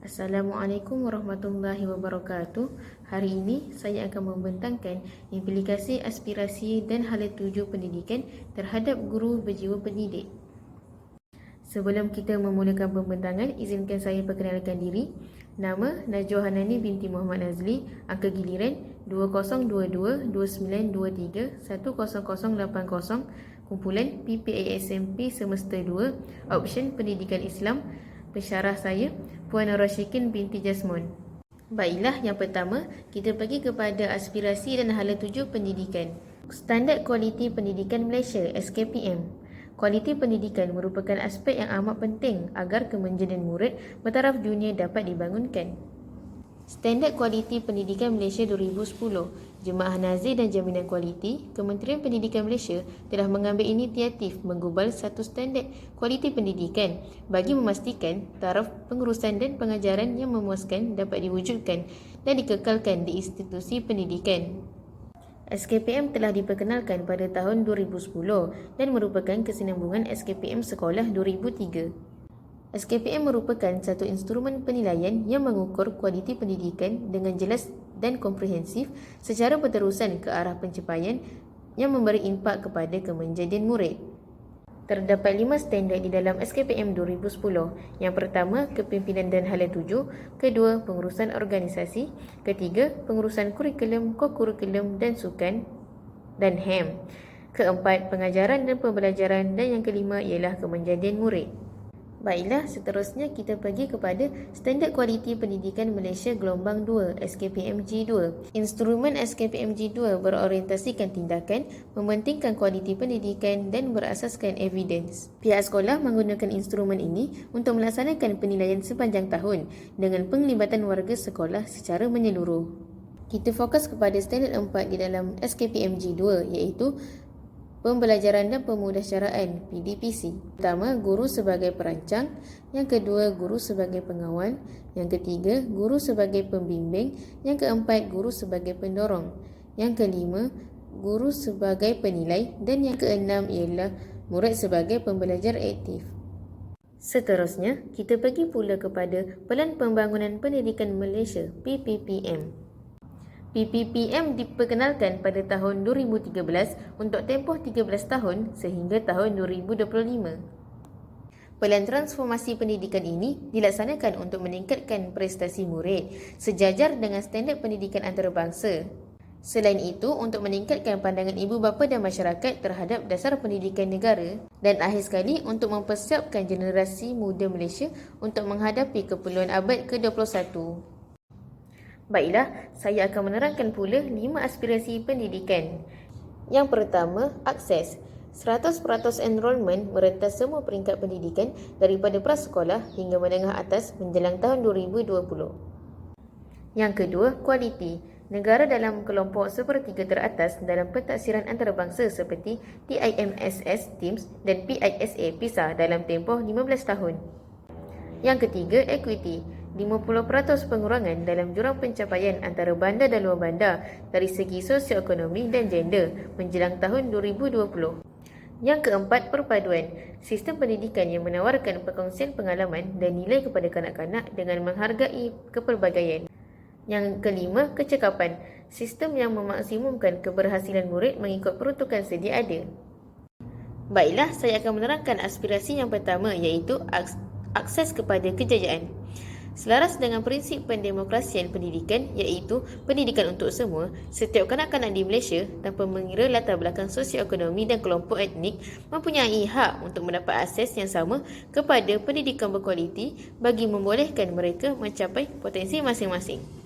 Assalamualaikum warahmatullahi wabarakatuh. Hari ini saya akan membentangkan implikasi aspirasi dan hala tuju pendidikan terhadap guru berjiwa pendidik. Sebelum kita memulakan pembentangan, izinkan saya perkenalkan diri. Nama Najwa Hanani binti Muhammad Nazli, angka giliran 2022-2923-10080, kumpulan PPASMP Semester 2, option Pendidikan Islam. Pensyarah saya Puan Rashikin binti Jasmon. Baiklah, yang pertama, kita pergi kepada aspirasi dan hala tuju pendidikan. Standard Kualiti Pendidikan Malaysia (SKPM). Kualiti pendidikan merupakan aspek yang amat penting agar kemenjadian murid bertaraf dunia dapat dibangunkan. Standard Kualiti Pendidikan Malaysia 2010, Jemaah Nazir dan Jaminan Kualiti, Kementerian Pendidikan Malaysia telah mengambil inisiatif menggubal satu standard kualiti pendidikan bagi memastikan taraf pengurusan dan pengajaran yang memuaskan dapat diwujudkan dan dikekalkan di institusi pendidikan. SKPM telah diperkenalkan pada tahun 2010 dan merupakan kesinambungan SKPM Sekolah 2003. SKPM merupakan satu instrumen penilaian yang mengukur kualiti pendidikan dengan jelas dan komprehensif secara berterusan ke arah pencapaian yang memberi impak kepada kemenjadian murid. Terdapat 5 standard di dalam SKPM 2010. Yang pertama, kepimpinan dan hala tuju. Kedua, pengurusan organisasi. Ketiga, pengurusan kurikulum, kokurikulum dan sukan dan HAM. Keempat, pengajaran dan pembelajaran. Dan yang kelima ialah kemenjadian murid. Baiklah, seterusnya kita pergi kepada Standard Kualiti Pendidikan Malaysia Gelombang 2 (SKPM G2). Instrumen SKPM G2 berorientasikan tindakan, mementingkan kualiti pendidikan dan berasaskan evidence. Pihak sekolah menggunakan instrumen ini untuk melaksanakan penilaian sepanjang tahun dengan penglibatan warga sekolah secara menyeluruh. Kita fokus kepada standard 4 di dalam SKPM G2 iaitu Pembelajaran dan Pemudahcaraan (PDPC). Pertama, guru sebagai perancang. Yang kedua, guru sebagai pengawal. Yang ketiga, guru sebagai pembimbing. Yang keempat, guru sebagai pendorong. Yang kelima, guru sebagai penilai. Dan yang keenam ialah murid sebagai pembelajar aktif. Seterusnya, kita pergi pula kepada Pelan Pembangunan Pendidikan Malaysia (PPPM). PPPM diperkenalkan pada tahun 2013 untuk tempoh 13 tahun sehingga tahun 2025. Pelan transformasi pendidikan ini dilaksanakan untuk meningkatkan prestasi murid sejajar dengan standard pendidikan antarabangsa. Selain itu, untuk meningkatkan pandangan ibu bapa dan masyarakat terhadap dasar pendidikan negara dan akhir sekali untuk mempersiapkan generasi muda Malaysia untuk menghadapi keperluan abad ke-21. Baiklah, saya akan menerangkan pula 5 aspirasi pendidikan. Yang pertama, akses. 100% enrolment merentas semua peringkat pendidikan daripada prasekolah hingga menengah atas menjelang tahun 2020. Yang kedua, kualiti. Negara dalam kelompok sepertiga teratas dalam pentaksiran antarabangsa seperti TIMSS TIMSS dan PISA PISA dalam tempoh 15 tahun. Yang ketiga, equity. 50% pengurangan dalam jurang pencapaian antara bandar dan luar bandar dari segi sosioekonomi dan gender menjelang tahun 2020. Yang keempat, perpaduan. Sistem pendidikan yang menawarkan perkongsian pengalaman dan nilai kepada kanak-kanak dengan menghargai kepelbagaian. Yang kelima, kecekapan. Sistem yang memaksimumkan keberhasilan murid mengikut peruntukan sedia ada. Baiklah, saya akan menerangkan aspirasi yang pertama iaitu akses kepada kejayaan. Selaras dengan prinsip pendemokrasian pendidikan iaitu pendidikan untuk semua, setiap kanak-kanak di Malaysia tanpa mengira latar belakang sosioekonomi dan kelompok etnik mempunyai hak untuk mendapat akses yang sama kepada pendidikan berkualiti bagi membolehkan mereka mencapai potensi masing-masing.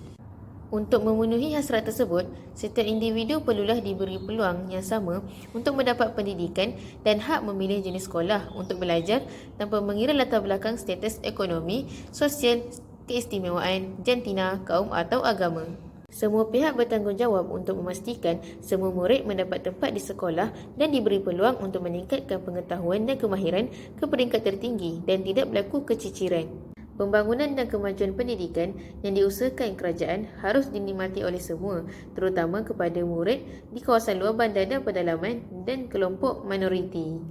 Untuk memenuhi hasrat tersebut, setiap individu perlulah diberi peluang yang sama untuk mendapat pendidikan dan hak memilih jenis sekolah untuk belajar tanpa mengira latar belakang status ekonomi, sosial, keistimewaan, jantina, kaum atau agama. Semua pihak bertanggungjawab untuk memastikan semua murid mendapat tempat di sekolah dan diberi peluang untuk meningkatkan pengetahuan dan kemahiran ke peringkat tertinggi dan tidak berlaku keciciran. Pembangunan dan kemajuan pendidikan yang diusahakan kerajaan harus dinikmati oleh semua, terutama kepada murid di kawasan luar bandar dan pedalaman dan kelompok minoriti.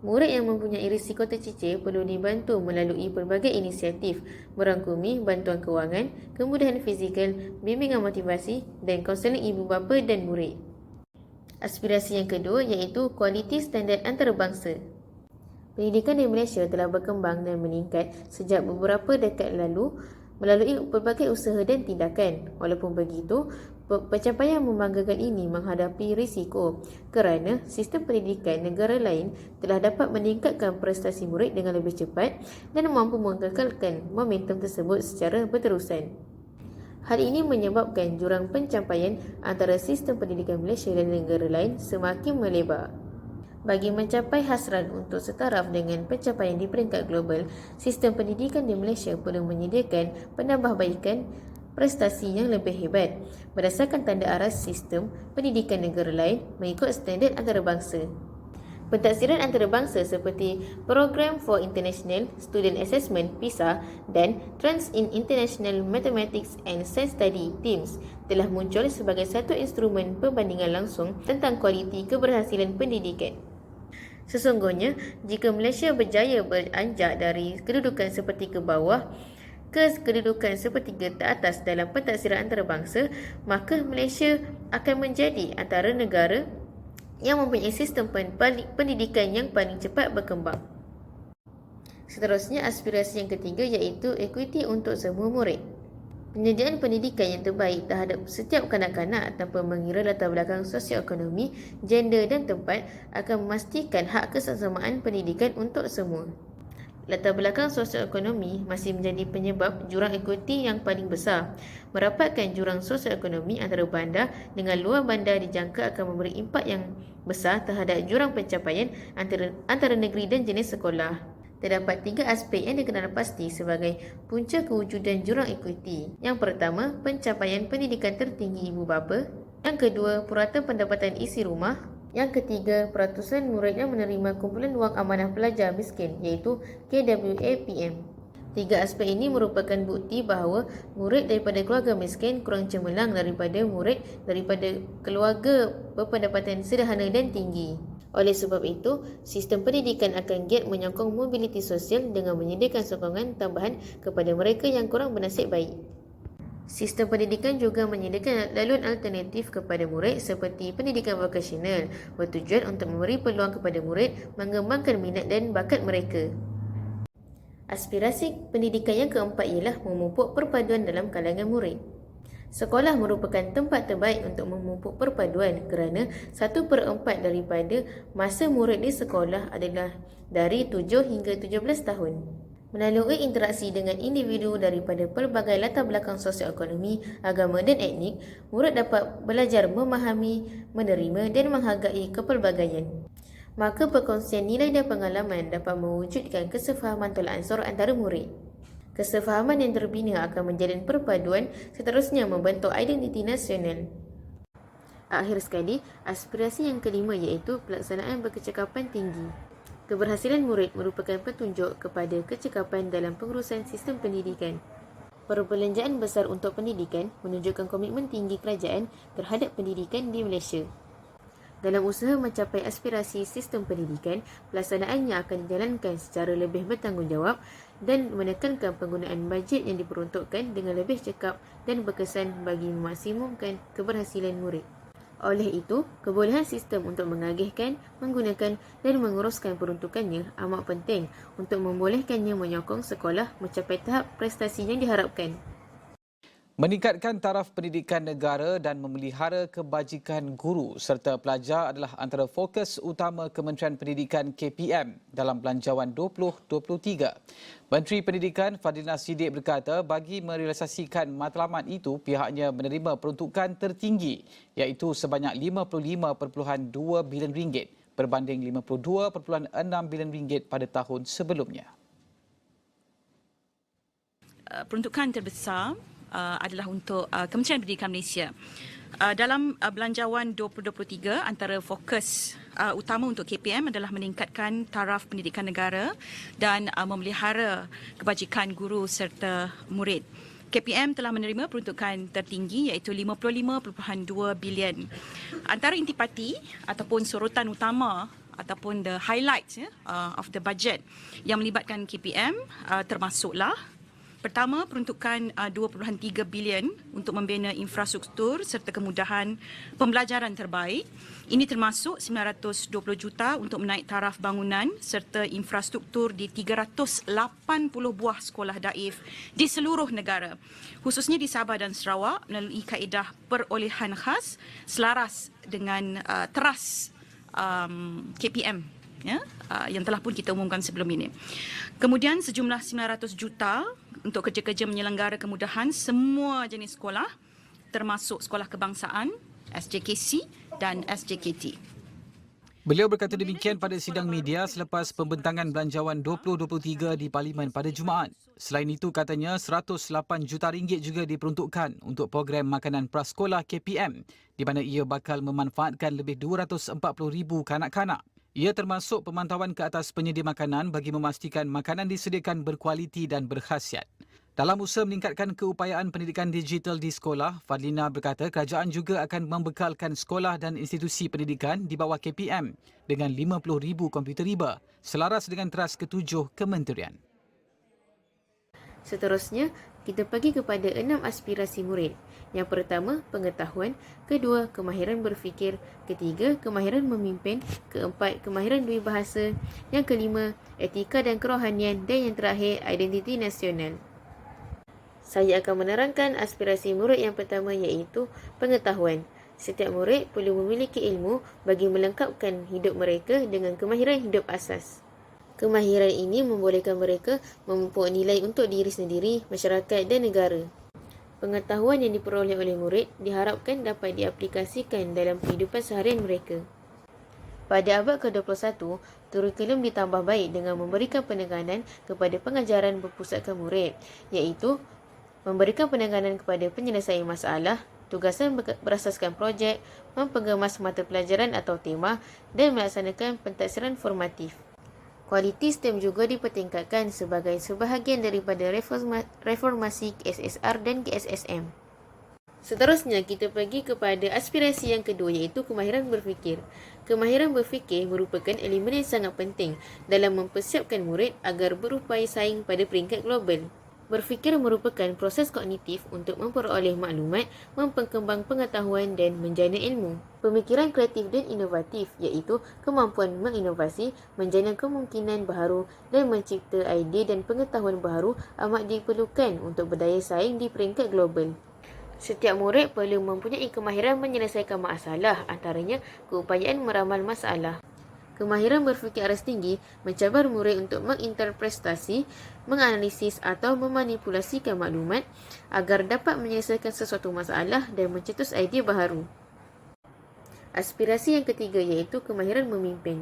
Murid yang mempunyai risiko tercicir perlu dibantu melalui pelbagai inisiatif merangkumi bantuan kewangan, kemudahan fizikal, bimbingan motivasi dan kaunseling ibu bapa dan murid. Aspirasi yang kedua iaitu kualiti standard antarabangsa. Pendidikan di Malaysia telah berkembang dan meningkat sejak beberapa dekad lalu melalui pelbagai usaha dan tindakan. Walaupun begitu, pencapaian membanggakan ini menghadapi risiko kerana sistem pendidikan negara lain telah dapat meningkatkan prestasi murid dengan lebih cepat dan mampu mengekalkan momentum tersebut secara berterusan. Hal ini menyebabkan jurang pencapaian antara sistem pendidikan Malaysia dan negara lain semakin melebar. Bagi mencapai hasrat untuk setaraf dengan pencapaian di peringkat global, sistem pendidikan di Malaysia perlu menyediakan penambahbaikan prestasi yang lebih hebat berdasarkan tanda aras sistem pendidikan negara lain mengikut standard antarabangsa. Pentaksiran antarabangsa seperti Program for International Student Assessment PISA dan Trends in International Mathematics and Science Study TIMSS telah muncul sebagai satu instrumen perbandingan langsung tentang kualiti keberhasilan pendidikan. Sesungguhnya, jika Malaysia berjaya beranjak dari kedudukan seperti ke bawah ke kedudukan sepertiga teratas dalam pentaksiran antarabangsa, maka Malaysia akan menjadi antara negara yang mempunyai sistem pendidikan yang paling cepat berkembang. Seterusnya, aspirasi yang ketiga iaitu equity untuk semua murid. Penyediaan pendidikan yang terbaik terhadap setiap kanak-kanak tanpa mengira latar belakang sosioekonomi, gender dan tempat akan memastikan hak kesesamaan pendidikan untuk semua. Latar belakang sosioekonomi masih menjadi penyebab jurang ekuiti yang paling besar. Merapatkan jurang sosioekonomi antara bandar dengan luar bandar dijangka akan memberi impak yang besar terhadap jurang pencapaian antara negeri dan jenis sekolah. Terdapat 3 aspek yang dikenal pasti sebagai punca kewujudan jurang ekuiti. Yang pertama, pencapaian pendidikan tertinggi ibu bapa. Yang kedua, purata pendapatan isi rumah. Yang ketiga, peratusan murid yang menerima kumpulan wang amanah pelajar miskin iaitu KWAPM. 3 aspek ini merupakan bukti bahawa murid daripada keluarga miskin kurang cemerlang daripada murid daripada keluarga berpendapatan sederhana dan tinggi. Oleh sebab itu, sistem pendidikan akan giat menyokong mobiliti sosial dengan menyediakan sokongan tambahan kepada mereka yang kurang bernasib baik. Sistem pendidikan juga menyediakan laluan alternatif kepada murid seperti pendidikan vokasional bertujuan untuk memberi peluang kepada murid mengembangkan minat dan bakat mereka. Aspirasi pendidikan yang keempat ialah memupuk perpaduan dalam kalangan murid. Sekolah merupakan tempat terbaik untuk memupuk perpaduan kerana 1/4 daripada masa murid di sekolah adalah dari 7 hingga 17 tahun. Melalui interaksi dengan individu daripada pelbagai latar belakang sosioekonomi, agama dan etnik, murid dapat belajar memahami, menerima dan menghargai kepelbagaian. Maka perkongsian nilai dan pengalaman dapat mewujudkan kesefahaman tolak ansur antara murid. Kesefahaman yang terbina akan menjalin perpaduan, seterusnya membentuk identiti nasional. Akhir sekali, aspirasi yang kelima iaitu pelaksanaan berkecakapan tinggi. Keberhasilan murid merupakan petunjuk kepada kecekapan dalam pengurusan sistem pendidikan. Perbelanjaan besar untuk pendidikan menunjukkan komitmen tinggi kerajaan terhadap pendidikan di Malaysia. Dalam usaha mencapai aspirasi sistem pendidikan, pelaksanaannya akan dijalankan secara lebih bertanggungjawab dan menekankan penggunaan bajet yang diperuntukkan dengan lebih cekap dan berkesan bagi memaksimumkan keberhasilan murid. Oleh itu, kebolehan sistem untuk mengagihkan, menggunakan dan menguruskan peruntukannya amat penting untuk membolehkannya menyokong sekolah mencapai tahap prestasi yang diharapkan. Meningkatkan taraf pendidikan negara dan memelihara kebajikan guru serta pelajar adalah antara fokus utama Kementerian Pendidikan KPM dalam Belanjawan 2023. Menteri Pendidikan Fadlina Siddiq berkata bagi merealisasikan matlamat itu, pihaknya menerima peruntukan tertinggi iaitu sebanyak RM55.2 bilion berbanding RM52.6 bilion pada tahun sebelumnya. Peruntukan terbesar adalah untuk Kementerian Pendidikan Malaysia. Dalam Belanjawan 2023, antara fokus utama untuk KPM adalah meningkatkan taraf pendidikan negara dan memelihara kebajikan guru serta murid. KPM telah menerima peruntukan tertinggi iaitu RM55.2 bilion. Antara intipati ataupun sorotan utama ataupun the highlights of the budget yang melibatkan KPM termasuklah pertama, peruntukan 2.3 bilion untuk membina infrastruktur serta kemudahan pembelajaran terbaik. Ini termasuk 920 juta untuk menaik taraf bangunan serta infrastruktur di 380 buah sekolah daif di seluruh negara, khususnya di Sabah dan Sarawak melalui kaedah perolehan khas selaras dengan teras KPM yang telah pun kita umumkan sebelum ini. Kemudian sejumlah 900 juta untuk kerja-kerja menyelenggara kemudahan semua jenis sekolah termasuk sekolah kebangsaan, SJKC dan SJKT. Beliau berkata demikian pada sidang media selepas pembentangan Belanjawan 2023 di Parlimen pada Jumaat. Selain itu, katanya 108 juta ringgit juga diperuntukkan untuk program makanan prasekolah KPM di mana ia bakal memanfaatkan lebih 240,000 kanak-kanak. Ia termasuk pemantauan ke atas penyedia makanan bagi memastikan makanan disediakan berkualiti dan berkhasiat. Dalam usaha meningkatkan keupayaan pendidikan digital di sekolah, Fadlina berkata kerajaan juga akan membekalkan sekolah dan institusi pendidikan di bawah KPM dengan 50,000 komputer riba selaras dengan teras ketujuh kementerian. Seterusnya, kita pergi kepada 6 aspirasi murid. Yang pertama, pengetahuan. Kedua, kemahiran berfikir. Ketiga, kemahiran memimpin. Keempat, kemahiran dua bahasa. Yang kelima, etika dan kerohanian. Dan yang terakhir, identiti nasional. Saya akan menerangkan aspirasi murid yang pertama iaitu pengetahuan. Setiap murid perlu memiliki ilmu bagi melengkapkan hidup mereka dengan kemahiran hidup asas. Kemahiran ini membolehkan mereka memupuk nilai untuk diri sendiri, masyarakat dan negara. Pengetahuan yang diperoleh oleh murid diharapkan dapat diaplikasikan dalam kehidupan seharian mereka. Pada abad ke-21, kurikulum ditambah baik dengan memberikan penekanan kepada pengajaran berpusatkan murid, iaitu memberikan penekanan kepada penyelesaian masalah, tugasan berasaskan projek, mempengemas mata pelajaran atau tema dan melaksanakan pentaksiran formatif. Kualiti STEM juga dipertingkatkan sebagai sebahagian daripada reformasi KSSR dan KSSM. Seterusnya, kita pergi kepada aspirasi yang kedua iaitu kemahiran berfikir. Kemahiran berfikir merupakan elemen yang sangat penting dalam mempersiapkan murid agar berupaya saing pada peringkat global. Berfikir merupakan proses kognitif untuk memperoleh maklumat, memperkembang pengetahuan dan menjana ilmu. Pemikiran kreatif dan inovatif iaitu kemampuan menginovasi, menjana kemungkinan baharu dan mencipta idea dan pengetahuan baharu amat diperlukan untuk berdaya saing di peringkat global. Setiap murid perlu mempunyai kemahiran menyelesaikan masalah, antaranya keupayaan meramal masalah. Kemahiran berfikir aras tinggi mencabar murid untuk menginterpretasi, menganalisis atau memanipulasikan maklumat agar dapat menyelesaikan sesuatu masalah dan mencetus idea baharu. Aspirasi yang ketiga iaitu kemahiran memimpin.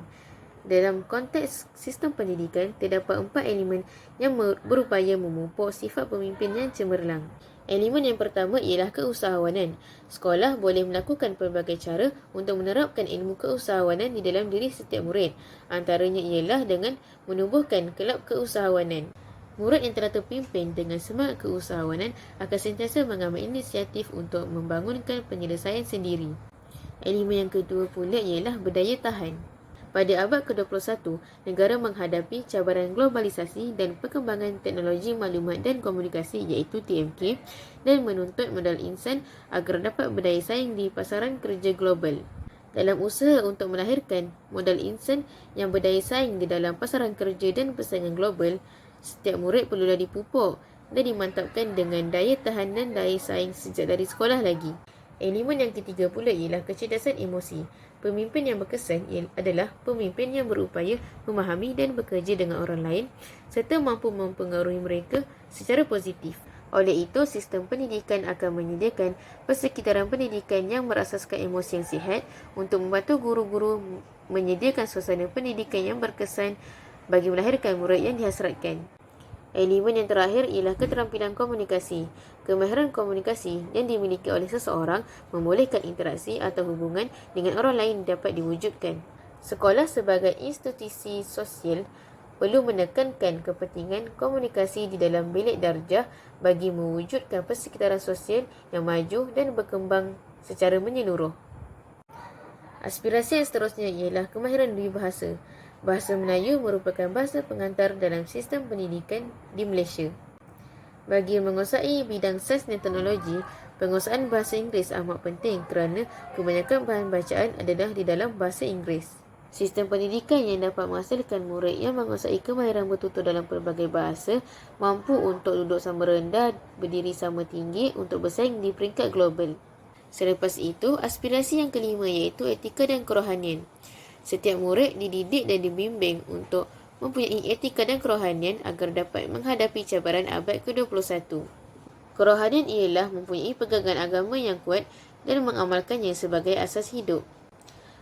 Dalam konteks sistem pendidikan, terdapat 4 elemen yang berupaya memupuk sifat pemimpin yang cemerlang. Elemen yang pertama ialah keusahawanan. Sekolah boleh melakukan pelbagai cara untuk menerapkan ilmu keusahawanan di dalam diri setiap murid. Antaranya ialah dengan menubuhkan kelab keusahawanan. Murid yang telah terpimpin dengan semangat keusahawanan akan sentiasa mengambil inisiatif untuk membangunkan penyelesaian sendiri. Elemen yang kedua pula ialah berdaya tahan. Pada abad ke-21, negara menghadapi cabaran globalisasi dan perkembangan teknologi maklumat dan komunikasi iaitu TMK dan menuntut modal insan agar dapat berdaya saing di pasaran kerja global. Dalam usaha untuk melahirkan modal insan yang berdaya saing di dalam pasaran kerja dan persaingan global, setiap murid perlulah dipupuk dan dimantapkan dengan daya tahan dan daya saing sejak dari sekolah lagi. Elemen yang ketiga pula ialah kecerdasan emosi. Pemimpin yang berkesan adalah pemimpin yang berupaya memahami dan bekerja dengan orang lain serta mampu mempengaruhi mereka secara positif. Oleh itu, sistem pendidikan akan menyediakan persekitaran pendidikan yang berasaskan emosi yang sihat untuk membantu guru-guru menyediakan suasana pendidikan yang berkesan bagi melahirkan murid yang dihasratkan. Elemen yang terakhir ialah keterampilan komunikasi. Kemahiran komunikasi yang dimiliki oleh seseorang membolehkan interaksi atau hubungan dengan orang lain dapat diwujudkan. Sekolah sebagai institusi sosial perlu menekankan kepentingan komunikasi di dalam bilik darjah bagi mewujudkan persekitaran sosial yang maju dan berkembang secara menyeluruh. Aspirasi yang seterusnya ialah kemahiran dui bahasa. Bahasa Melayu merupakan bahasa pengantar dalam sistem pendidikan di Malaysia. Bagi menguasai bidang sains dan teknologi, penguasaan bahasa Inggeris amat penting kerana kebanyakan bahan bacaan adalah di dalam bahasa Inggeris. Sistem pendidikan yang dapat menghasilkan murid yang menguasai kemahiran bertutur dalam pelbagai bahasa mampu untuk duduk sama rendah, berdiri sama tinggi untuk bersaing di peringkat global. Selepas itu, aspirasi yang kelima iaitu etika dan kerohanian. Setiap murid dididik dan dibimbing untuk mempunyai etika dan kerohanian agar dapat menghadapi cabaran abad ke-21. Kerohanian ialah mempunyai pegangan agama yang kuat dan mengamalkannya sebagai asas hidup.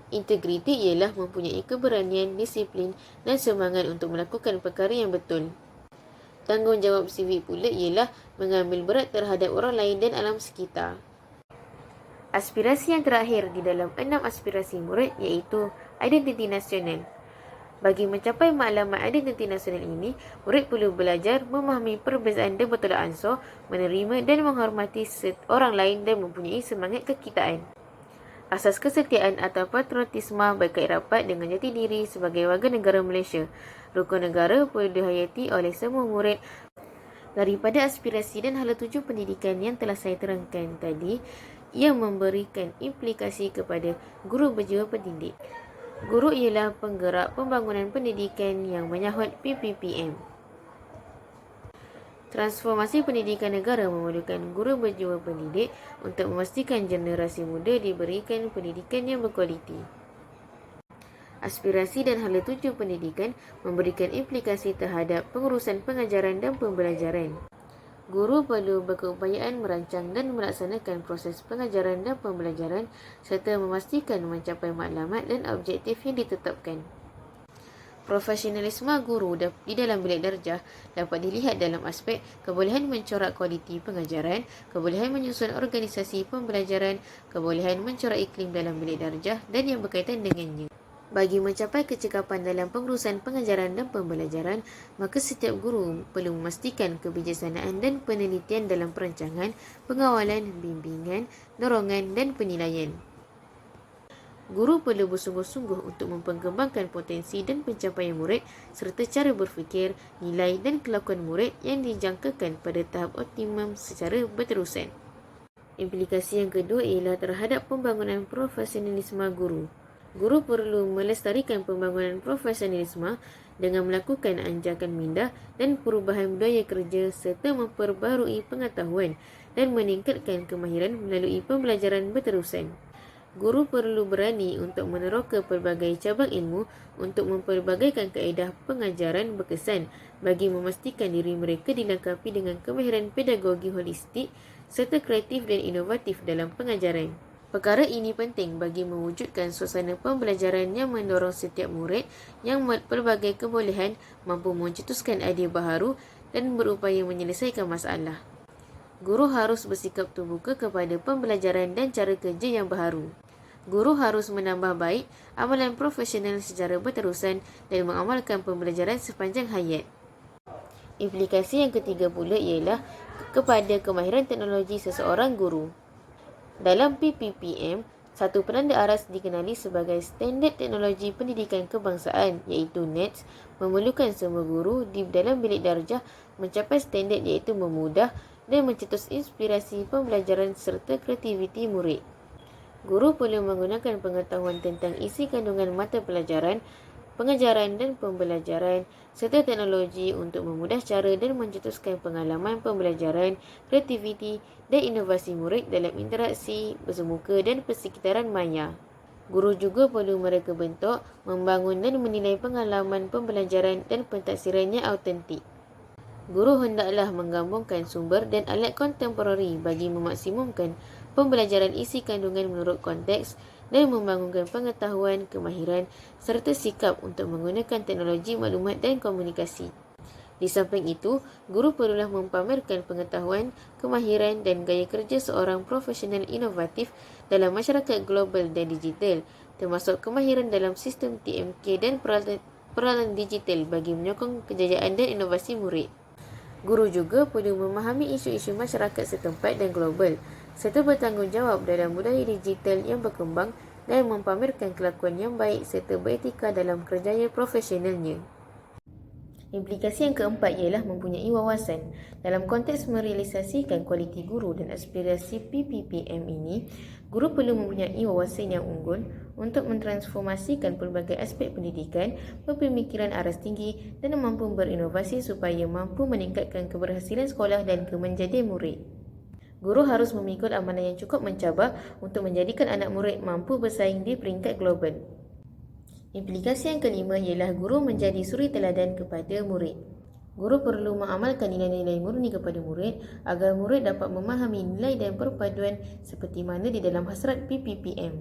Integriti ialah mempunyai keberanian, disiplin dan semangat untuk melakukan perkara yang betul. Tanggungjawab sivik pula ialah mengambil berat terhadap orang lain dan alam sekitar. Aspirasi yang terakhir di dalam 6 aspirasi murid iaitu identiti nasional. Bagi mencapai maklumat identiti nasional ini, murid perlu belajar memahami perbezaan dan bertolak ansur, menerima dan menghormati orang lain dan mempunyai semangat kekitaan. Asas kesetiaan atau patriotisme berkait rapat dengan jati diri sebagai warga negara Malaysia. Rukun negara perlu dihayati oleh semua murid. Daripada aspirasi dan hala tuju pendidikan yang telah saya terangkan tadi, ia memberikan implikasi kepada guru berjiwa pendidik. Guru ialah penggerak pembangunan pendidikan yang menyahut PPPM. Transformasi pendidikan negara memerlukan guru berjiwa pendidik untuk memastikan generasi muda diberikan pendidikan yang berkualiti. Aspirasi dan hala tuju pendidikan memberikan implikasi terhadap pengurusan pengajaran dan pembelajaran. Guru perlu berkeupayaan merancang dan melaksanakan proses pengajaran dan pembelajaran serta memastikan mencapai maklumat dan objektif yang ditetapkan. Profesionalisme guru di dalam bilik darjah dapat dilihat dalam aspek kebolehan mencorak kualiti pengajaran, kebolehan menyusun organisasi pembelajaran, kebolehan mencorak iklim dalam bilik darjah dan yang berkaitan dengannya. Bagi mencapai kecekapan dalam pengurusan pengajaran dan pembelajaran, maka setiap guru perlu memastikan kebijaksanaan dan penelitian dalam perancangan, pengawalan, bimbingan, dorongan dan penilaian. Guru perlu bersungguh-sungguh untuk memperkembangkan potensi dan pencapaian murid serta cara berfikir, nilai dan kelakuan murid yang dijangkakan pada tahap optimum secara berterusan. Implikasi yang kedua ialah terhadap pembangunan profesionalisme guru. Guru perlu melestarikan pembangunan profesionalisme dengan melakukan anjakan minda dan perubahan budaya kerja serta memperbaharui pengetahuan dan meningkatkan kemahiran melalui pembelajaran berterusan. Guru perlu berani untuk meneroka pelbagai cabang ilmu untuk mempelbagaikan kaedah pengajaran berkesan bagi memastikan diri mereka dilengkapi dengan kemahiran pedagogi holistik serta kreatif dan inovatif dalam pengajaran. Perkara ini penting bagi mewujudkan suasana pembelajaran yang mendorong setiap murid yang pelbagai kebolehan mampu mencetuskan idea baharu dan berupaya menyelesaikan masalah. Guru harus bersikap terbuka kepada pembelajaran dan cara kerja yang baharu. Guru harus menambah baik amalan profesional secara berterusan dan mengamalkan pembelajaran sepanjang hayat. Implikasi yang ketiga pula ialah kepada kemahiran teknologi seseorang guru. Dalam PPPM, satu penanda aras dikenali sebagai Standard Teknologi Pendidikan Kebangsaan iaitu NETS memerlukan semua guru di dalam bilik darjah mencapai standard iaitu memudah dan mencetus inspirasi pembelajaran serta kreativiti murid. Guru perlu menggunakan pengetahuan tentang isi kandungan mata pelajaran, pengajaran dan pembelajaran serta teknologi untuk memudah cara dan mencetuskan pengalaman pembelajaran, kreativiti dan inovasi murid dalam interaksi bersemuka dan persekitaran maya. Guru juga perlu mereka bentuk, membangun dan menilai pengalaman pembelajaran dan pentafsirannya autentik. Guru hendaklah menggabungkan sumber dan alat kontemporari bagi memaksimumkan pembelajaran isi kandungan menurut konteks dan membangunkan pengetahuan, kemahiran serta sikap untuk menggunakan teknologi maklumat dan komunikasi. Di samping itu, guru perlulah mempamerkan pengetahuan, kemahiran dan gaya kerja seorang profesional inovatif dalam masyarakat global dan digital, termasuk kemahiran dalam sistem TMK dan peralatan digital bagi menyokong kejayaan dan inovasi murid. Guru juga perlu memahami isu-isu masyarakat setempat dan global serta bertanggungjawab dalam budaya digital yang berkembang dan mempamerkan kelakuan yang baik serta beretika dalam kerjaya profesionalnya. Implikasi yang keempat ialah mempunyai wawasan. Dalam konteks merealisasikan kualiti guru dan aspirasi PPPM ini, guru perlu mempunyai wawasan yang unggul untuk mentransformasikan pelbagai aspek pendidikan, berpemikiran aras tinggi dan mampu berinovasi supaya mampu meningkatkan keberhasilan sekolah dan kemenjadian murid. Guru harus memikul amanah yang cukup mencabar untuk menjadikan anak murid mampu bersaing di peringkat global. Implikasi yang kelima ialah guru menjadi suri teladan kepada murid. Guru perlu mengamalkan nilai-nilai murni kepada murid agar murid dapat memahami nilai dan perpaduan seperti mana di dalam hasrat PPPM.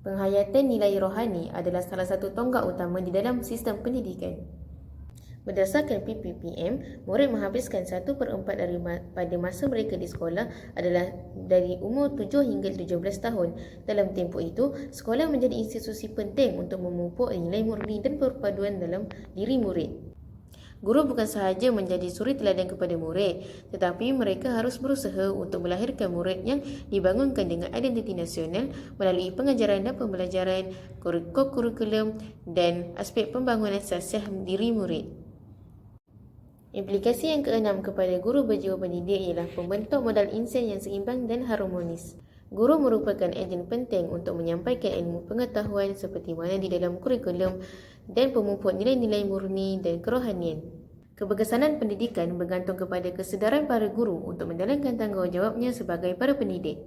Penghayatan nilai rohani adalah salah satu tonggak utama di dalam sistem pendidikan. Berdasarkan PPPM, murid menghabiskan 1/4 pada masa mereka di sekolah adalah dari umur 7 hingga 17 tahun. Dalam tempoh itu, sekolah menjadi institusi penting untuk memupuk nilai murni dan perpaduan dalam diri murid. Guru bukan sahaja menjadi suri teladan kepada murid, tetapi mereka harus berusaha untuk melahirkan murid yang dibangunkan dengan identiti nasional melalui pengajaran dan pembelajaran, kurikulum dan aspek pembangunan sasiah diri murid. Implikasi yang keenam kepada guru berjiwa pendidik ialah pembentuk modal insan yang seimbang dan harmonis. Guru merupakan ejen penting untuk menyampaikan ilmu pengetahuan seperti mana di dalam kurikulum dan pemupuk nilai-nilai murni dan kerohanian. Keberkesanan pendidikan bergantung kepada kesedaran para guru untuk menjalankan tanggungjawabnya sebagai para pendidik.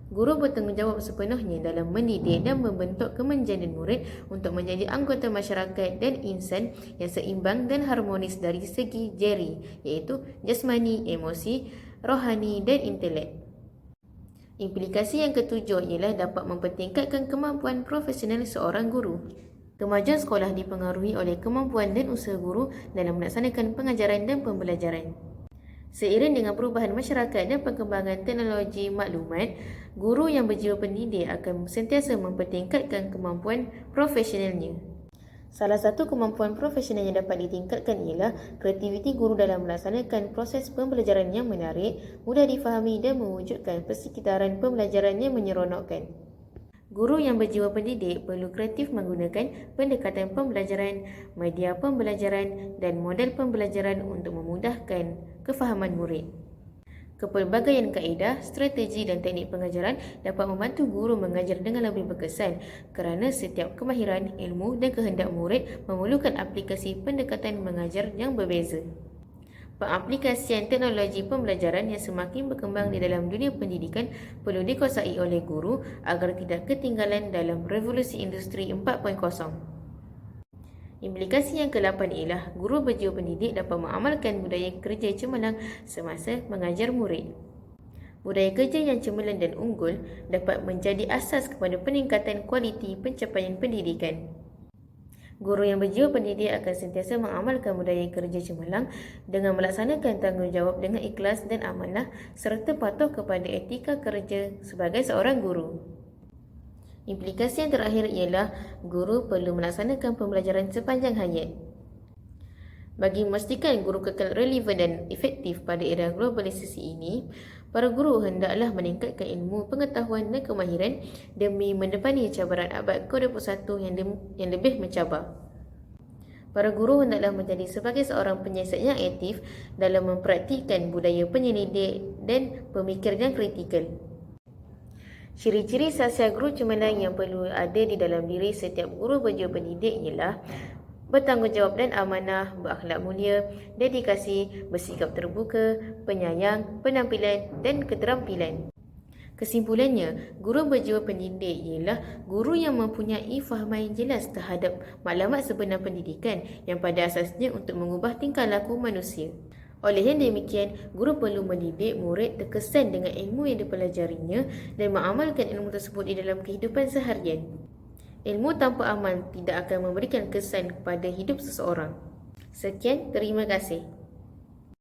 Guru bertanggungjawab sepenuhnya dalam mendidik dan membentuk kemenjadian murid untuk menjadi anggota masyarakat dan insan yang seimbang dan harmonis dari segi jeri, iaitu jasmani, emosi, rohani dan intelek. Implikasi yang ketujuh ialah dapat mempertingkatkan kemampuan profesional seorang guru. Kemajuan sekolah dipengaruhi oleh kemampuan dan usaha guru dalam melaksanakan pengajaran dan pembelajaran. Seiring dengan perubahan masyarakat dan perkembangan teknologi maklumat, guru yang berjiwa pendidik akan sentiasa mempertingkatkan kemampuan profesionalnya. Salah satu kemampuan profesional yang dapat ditingkatkan ialah kreativiti guru dalam melaksanakan proses pembelajaran yang menarik, mudah difahami dan mewujudkan persekitaran pembelajaran yang menyeronokkan. Guru yang berjiwa pendidik perlu kreatif menggunakan pendekatan pembelajaran, media pembelajaran dan model pembelajaran untuk memudahkan kefahaman murid. Kepelbagaian kaedah, strategi dan teknik pengajaran dapat membantu guru mengajar dengan lebih berkesan kerana setiap kemahiran, ilmu dan kehendak murid memerlukan aplikasi pendekatan mengajar yang berbeza. Pengaplikasian teknologi pembelajaran yang semakin berkembang di dalam dunia pendidikan perlu dikuasai oleh guru agar tidak ketinggalan dalam revolusi industri 4.0. Implikasi yang ke-8 ialah guru berjiwa pendidik dapat mengamalkan budaya kerja cemerlang semasa mengajar murid. Budaya kerja yang cemerlang dan unggul dapat menjadi asas kepada peningkatan kualiti pencapaian pendidikan. Guru yang berjiwa pendidik akan sentiasa mengamalkan budaya kerja cemerlang dengan melaksanakan tanggungjawab dengan ikhlas dan amanah serta patuh kepada etika kerja sebagai seorang guru. Implikasi yang terakhir ialah guru perlu melaksanakan pembelajaran sepanjang hayat. Bagi memastikan guru kekal relevan dan efektif pada era globalisasi ini, para guru hendaklah meningkatkan ilmu, pengetahuan dan kemahiran demi mendepani cabaran abad ke-21 yang lebih mencabar. Para guru hendaklah menjadi sebagai seorang penyiasat yang aktif dalam mempraktikkan budaya penyelidik dan pemikir yang kritikal. Ciri-ciri sasiah guru cemerlang yang perlu ada di dalam diri setiap guru berjiwa pendidik ialah bertanggungjawab dan amanah, berakhlak mulia, dedikasi, bersikap terbuka, penyayang, penampilan dan keterampilan. Kesimpulannya, guru berjiwa pendidik ialah guru yang mempunyai fahaman yang jelas terhadap maklumat sebenar pendidikan yang pada asasnya untuk mengubah tingkah laku manusia. Oleh yang demikian, guru perlu mendidik murid terkesan dengan ilmu yang dipelajarinya dan mengamalkan ilmu tersebut di dalam kehidupan seharian. Ilmu tanpa amal tidak akan memberikan kesan kepada hidup seseorang. Sekian, terima kasih.